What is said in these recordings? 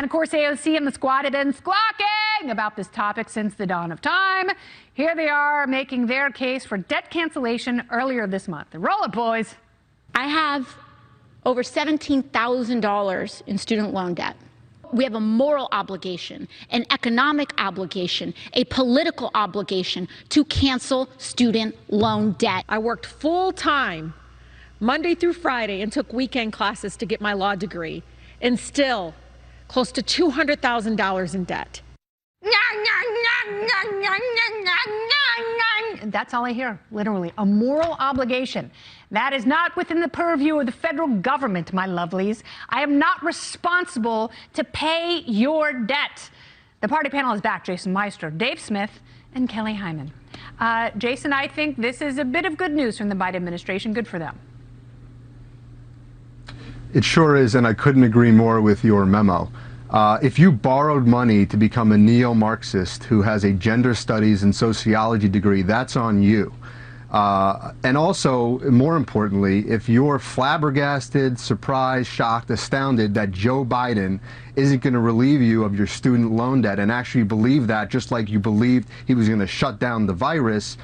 And of course, AOC and the squad have been squawking about this topic since the dawn of time. Here they are making their case for debt cancellation earlier this month. Roll it, boys. I have over $17,000 in student loan debt. We have a moral obligation, an economic obligation, a political obligation to cancel student loan debt. I worked full-time, Monday through Friday, and took weekend classes to get my law degree, and still close to $200,000 in debt. That's all I hear, literally, a moral obligation. That is not within the purview of the federal government, my lovelies. I am not responsible to pay your debt. The party panel is back. Jason Meister, Dave Smith, and Kelly Hyman. Jason, I think this is a bit of good news from the Biden administration. Good for them. It sure is, and I couldn't agree more with your memo. If you borrowed money to become a neo-Marxist who has a gender studies and sociology degree, that's on you. And also, more importantly, if you're flabbergasted, surprised, shocked, astounded that Joe Biden isn't going to relieve you of your student loan debt and actually believe that just like you believed he was going to shut down the virus,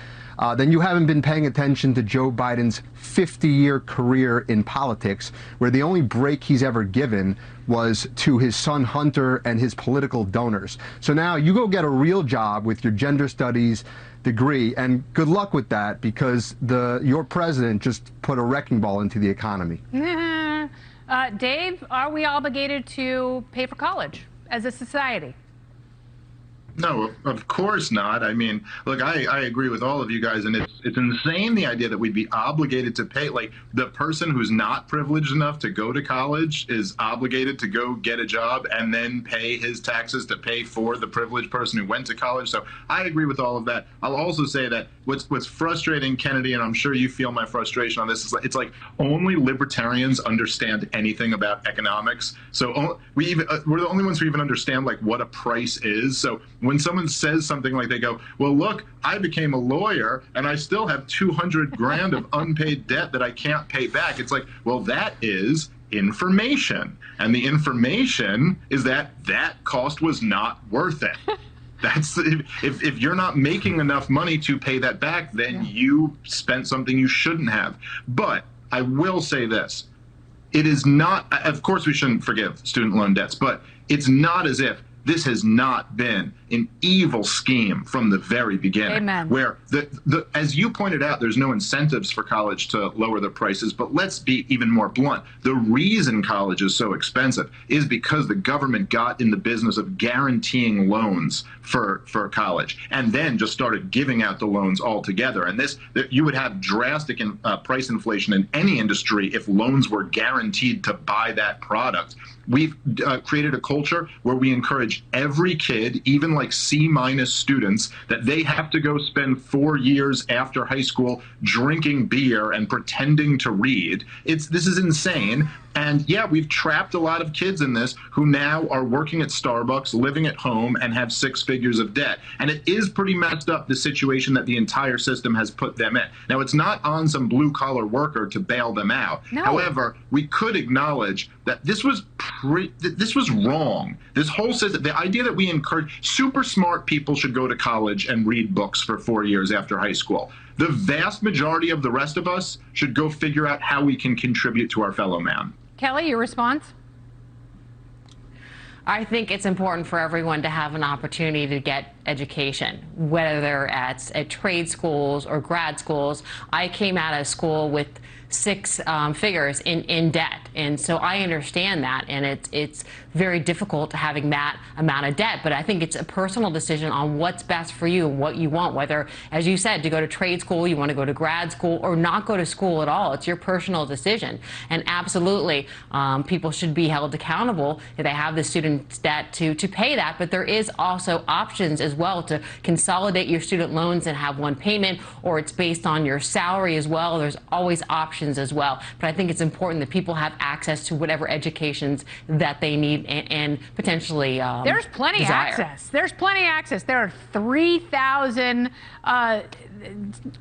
then you haven't been paying attention to Joe Biden's 50-year career in politics, where the only break he's ever given was to his son Hunter and his political donors. So now you go get a real job with your gender studies degree, and good luck with that, because your president just put a wrecking ball into the economy. Dave, are we obligated to pay for college as a society? No, of course not. I mean, look, I agree with all of you guys, and it's insane, the idea that we'd be obligated to pay. Like, the person who's not privileged enough to go to college is obligated to go get a job and then pay his taxes to pay for the privileged person who went to college. So I agree with all of that. I'll also say that what's frustrating, Kennedy, and I'm sure you feel my frustration on this, is it's like only libertarians understand anything about economics. So we're the only ones who even understand like what a price is. So when someone says something like, they go, well, look, I became a lawyer and I still have 200 grand of unpaid debt that I can't pay back. It's like, well, that is information. And the information is that that cost was not worth it. That's if you're not making enough money to pay that back, then you spent something you shouldn't have. But I will say this. It is not, of course we shouldn't forgive student loan debts, but it's not as if this has not been an evil scheme from the very beginning. Amen. Where, as you pointed out, there's no incentives for college to lower the prices. But let's be even more blunt. The reason college is so expensive is because the government got in the business of guaranteeing loans for college and then just started giving out the loans altogether. And you would have drastic price inflation in any industry if loans were guaranteed to buy that product. We've created a culture where we encourage every kid, even like C- students, that they have to go spend 4 years after high school drinking beer and pretending to read. This is insane. And yeah, we've trapped a lot of kids in this who now are working at Starbucks, living at home, and have 6 figures of debt. And it is pretty messed up, the situation that the entire system has put them in. Now, it's not on some blue-collar worker to bail them out. No. However, we could acknowledge that this was wrong. This whole system, the idea that we encourage super smart people should go to college and read books for 4 years after high school. The vast majority of the rest of us should go figure out how we can contribute to our fellow man. Kelly, your response? I think it's important for everyone to have an opportunity to get education, whether they're at trade schools or grad schools. I came out of school with 6 figures in debt, and so I understand that, and it's very difficult having that amount of debt. But I think it's a personal decision on what's best for you and what you want, whether, as you said, to go to trade school, you want to go to grad school, or not go to school at all. It's your personal decision. And absolutely, people should be held accountable if they have the student debt to pay that. But there is also options as well to consolidate your student loans and have one payment, or it's based on your salary as well. There's always options as well. But I think it's important that people have access to whatever educations that they need and potentially There's plenty of access. There's plenty of access. There are 3,000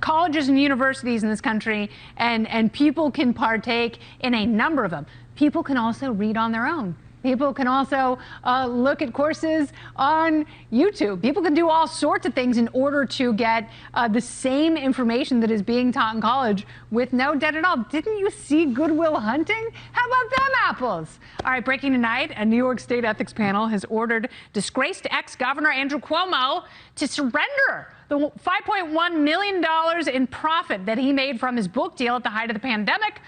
colleges and universities in this country, and people can partake in a number of them. People can also read on their own. People can also look at courses on YouTube. People can do all sorts of things in order to get the same information that is being taught in college with no debt at all. Didn't you see Good Will Hunting? How about them apples? All right, breaking tonight, a New York State ethics panel has ordered disgraced ex-governor Andrew Cuomo to surrender the $5.1 million in profit that he made from his book deal at the height of the pandemic.